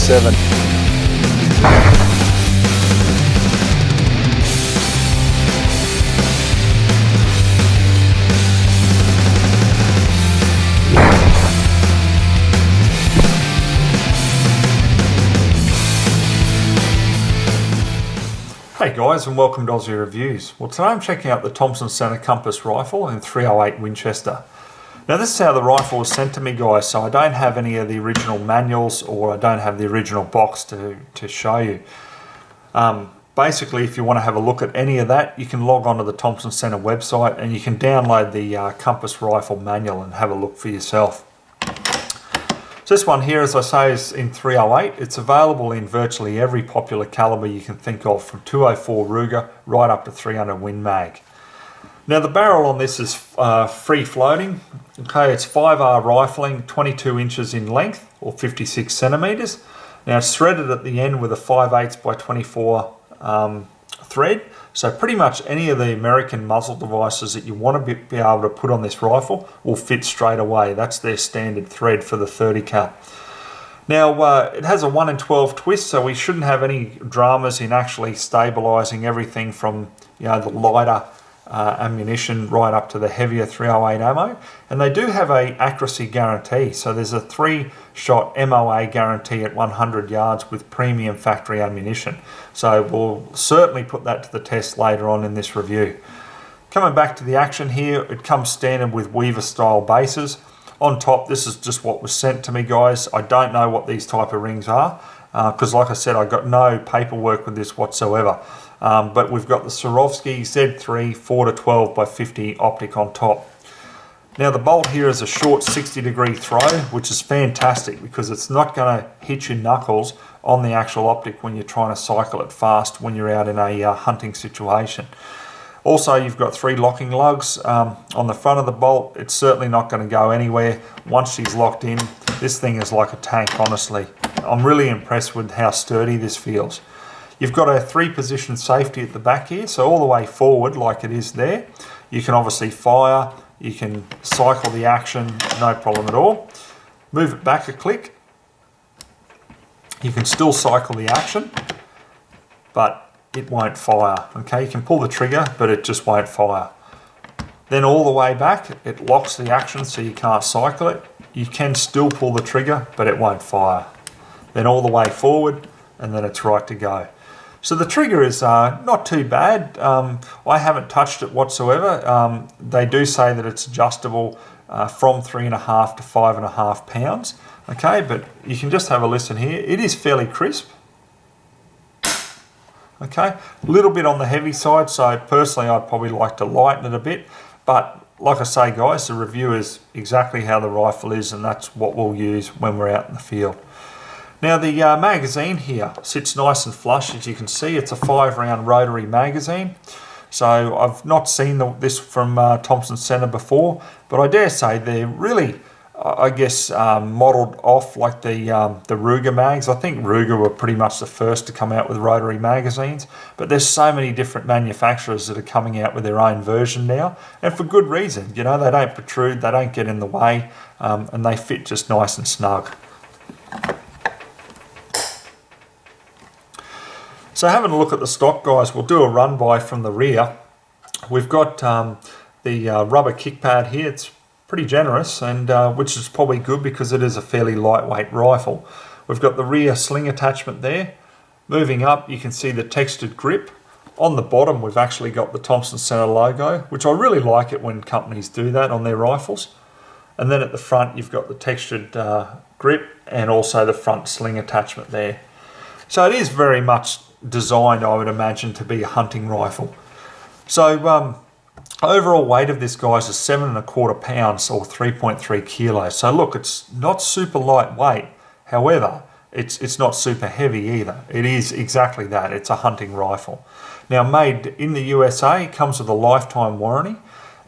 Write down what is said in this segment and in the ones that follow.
7. Hey guys, and welcome to Ozzie Reviews. Well, today I'm checking out the Thompson Center Compass rifle in 308 Winchester. Now this is how the rifle was sent to me, guys, so I don't have any of the original manuals or I don't have the original box to show you. Basically, if you want to have a look at any of that, you can log on to the Thompson Center website and you can download the Compass rifle manual and have a look for yourself. So this one here, as I say, is in 308. It's available in virtually every popular caliber you can think of, from 204 Ruger right up to 300 Win Mag. Now the barrel on this is free floating. Okay, it's 5R rifling, 22 inches in length or 56 centimeters. Now it's threaded at the end with a 5/8 by 24 thread. So pretty much any of the American muzzle devices that you want to be able to put on this rifle will fit straight away. That's their standard thread for the 30 cal. Now it has a 1 in 12 twist, so we shouldn't have any dramas in actually stabilizing everything from, you know, the lighter ammunition right up to the heavier 308 ammo. And they do have a accuracy guarantee, so there's a 3-shot MOA guarantee at 100 yards with premium factory ammunition. So we'll certainly put that to the test later on in this review. Coming back to the action here, it comes standard with Weaver style bases. On top, this is just what was sent to me, guys. I don't know what these type of rings are because like I said, I got no paperwork with this whatsoever. But we've got the Swarovski Z3 4-12 by 50 optic on top. Now the bolt here is a short 60-degree throw, which is fantastic because it's not going to hit your knuckles on the actual optic when you're trying to cycle it fast when you're out in a hunting situation. Also, you've got 3 locking lugs on the front of the bolt. It's certainly not going to go anywhere. Once she's locked in, this thing is like a tank, honestly. I'm really impressed with how sturdy this feels. You've got a 3-position safety at the back here, so all the way forward like it is there. You can obviously fire, you can cycle the action, no problem at all. Move it back a click. You can still cycle the action, but it won't fire. Okay, you can pull the trigger, but it just won't fire. Then all the way back, it locks the action so you can't cycle it. You can still pull the trigger, but it won't fire. Then all the way forward, and then it's right to go. So the trigger is not too bad. I haven't touched it whatsoever. They do say that it's adjustable from 3.5 to 5.5 pounds. Okay, but you can just have a listen here. It is fairly crisp. Okay, a little bit on the heavy side, so personally I'd probably like to lighten it a bit. But like I say, guys, the review is exactly how the rifle is, and that's what we'll use when we're out in the field. Now the magazine here sits nice and flush, as you can see. It's a 5-round rotary magazine. So I've not seen this from Thompson Center before, but I dare say they're really, I guess, modelled off like the Ruger mags. I think Ruger were pretty much the first to come out with rotary magazines, but there's so many different manufacturers that are coming out with their own version now, and for good reason. You know, they don't protrude, they don't get in the way, and they fit just nice and snug. So having a look at the stock, guys, we'll do a run by from the rear. We've got the rubber kick pad here. It's pretty generous, and which is probably good because it is a fairly lightweight rifle. We've got the rear sling attachment there. Moving up, you can see the textured grip. On the bottom, we've actually got the Thompson Center logo, which I really like it when companies do that on their rifles. And then at the front, you've got the textured grip and also the front sling attachment there. So it is very much designed, I would imagine, to be a hunting rifle. So overall weight of this, guys, is 7.25 pounds or 3.3 kilos. So look, it's not super lightweight. However, it's not super heavy either. It is exactly that. It's a hunting rifle. Now, made in the USA, comes with a lifetime warranty.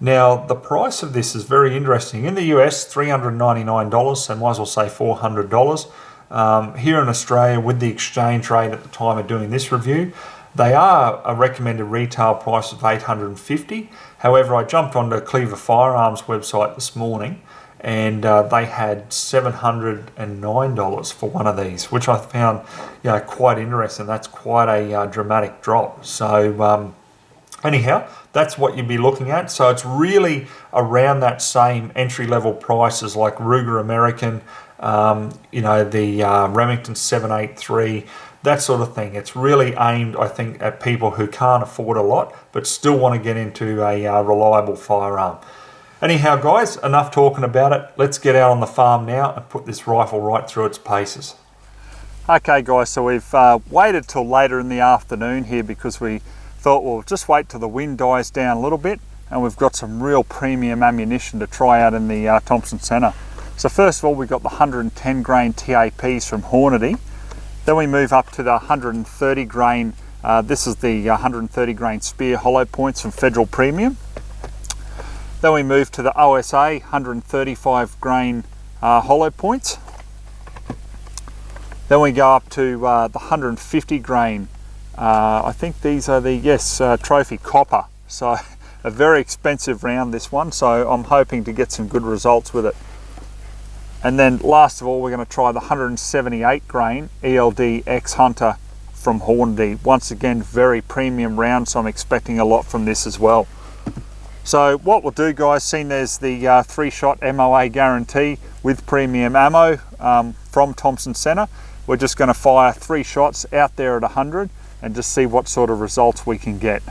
Now, the price of this is very interesting. In the US, $399, so might as well say $400. Here in Australia, with the exchange rate at the time of doing this review, they are a recommended retail price of $850. However, I jumped onto Cleaver Firearms website this morning and they had $709 for one of these, which I found, you know, quite interesting. That's quite a dramatic drop. So anyhow, that's what you'd be looking at. So it's really around that same entry-level prices like Ruger American, you know, the Remington 783, that sort of thing. It's really aimed, I think, at people who can't afford a lot but still want to get into a reliable firearm. Anyhow, guys, enough talking about it. Let's get out on the farm now and put this rifle right through its paces. Okay, guys, so we've waited till later in the afternoon here because we thought we'll just wait till the wind dies down a little bit, and we've got some real premium ammunition to try out in the Thompson Center. So first of all, we've got the 110 grain TAPs from Hornady. Then we move up to the 130 grain, this is the 130 grain Spear hollow points from Federal Premium. Then we move to the OSA 135 grain hollow points. Then we go up to the 150 grain, I think these are the, yes, Trophy Copper. So a very expensive round, this one, so I'm hoping to get some good results with it. And then last of all, we're going to try the 178 grain ELD-X Hunter from Hornady. Once again, very premium round, so I'm expecting a lot from this as well. So what we'll do, guys, seeing there's the 3-shot MOA guarantee with premium ammo from Thompson Center, we're just going to fire 3 shots out there at 100 and just see what sort of results we can get.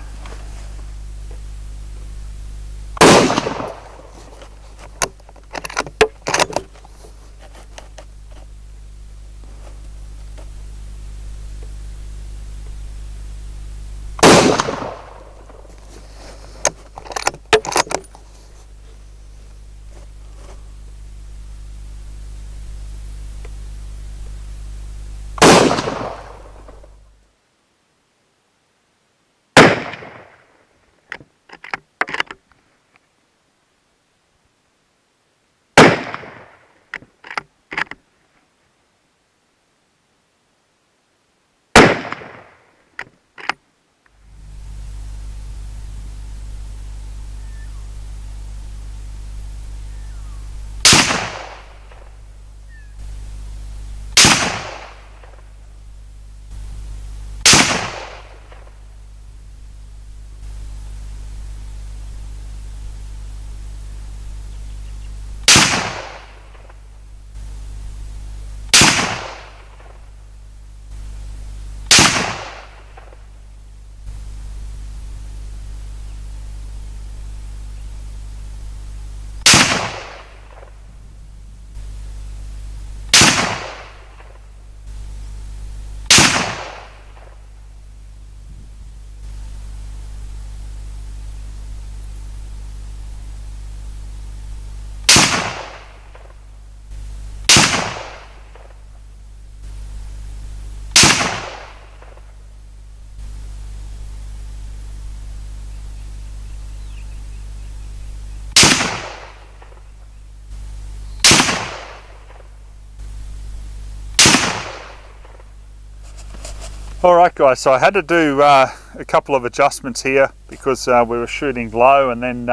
Alright, guys, so I had to do a couple of adjustments here because we were shooting low, and then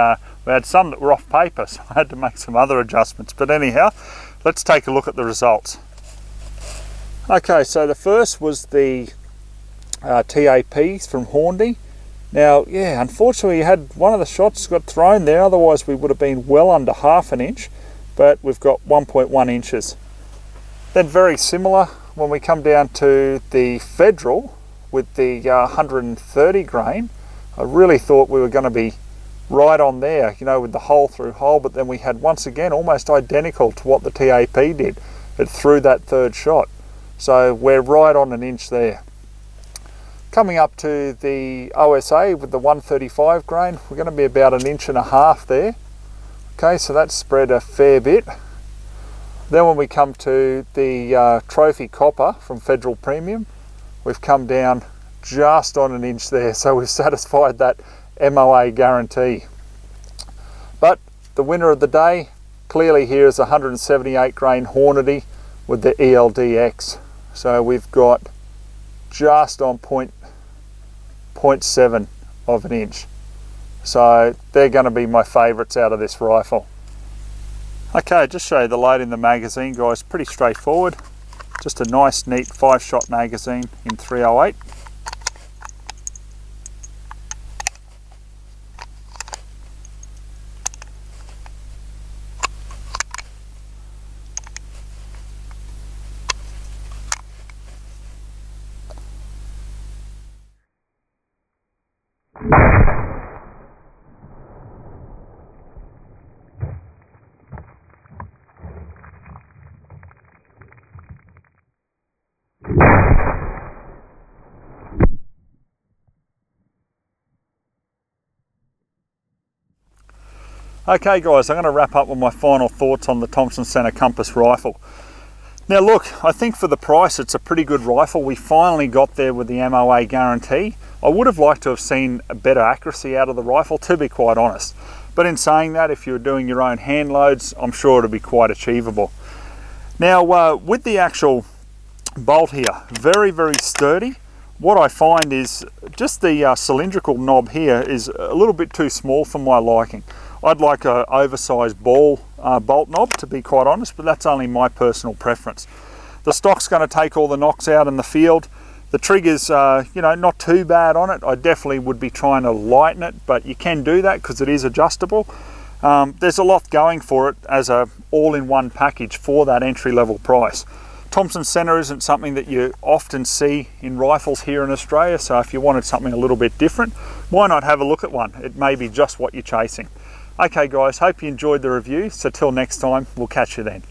we had some that were off paper, so I had to make some other adjustments. But anyhow, let's take a look at the results. Okay, so the first was the TAPs from Hornady. Now, yeah, unfortunately you had one of the shots got thrown there, otherwise we would have been well under ½ an inch, but we've got 1.1 inches. Then very similar when we come down to the Federal with the 130 grain. I really thought we were going to be right on there, you know, with the hole through hole, but then we had once again almost identical to what the TAP did. It threw that third shot. So we're right on an inch there. Coming up to the OSA with the 135 grain, we're going to be about 1.5 inches there. Okay, so that's spread a fair bit. Then when we come to the Trophy Copper from Federal Premium, we've come down just on 1 inch there, so we've satisfied that MOA guarantee. But the winner of the day clearly here is 178 grain Hornady with the ELD-X. So we've got just on 0.7 of an inch. So they're going to be my favourites out of this rifle. Okay, just show you the load in the magazine, guys. Pretty straightforward. Just a nice, neat 5-shot magazine in 308. Okay guys, I'm going to wrap up with my final thoughts on the Thompson Center Compass rifle. Now look, I think for the price it's a pretty good rifle. We finally got there with the MOA guarantee. I would have liked to have seen a better accuracy out of the rifle, to be quite honest. But in saying that, if you're doing your own hand loads, I'm sure it'll be quite achievable. Now with the actual bolt here, very, very sturdy. What I find is just the cylindrical knob here is a little bit too small for my liking. I'd like an oversized bolt knob, to be quite honest, but that's only my personal preference. The stock's going to take all the knocks out in the field. The trigger's not too bad on it. I definitely would be trying to lighten it, but you can do that because it is adjustable. There's a lot going for it as a all-in-one package for that entry-level price. Thompson Center isn't something that you often see in rifles here in Australia, so if you wanted something a little bit different, why not have a look at one? It may be just what you're chasing. Okay guys, hope you enjoyed the review, so till next time, we'll catch you then.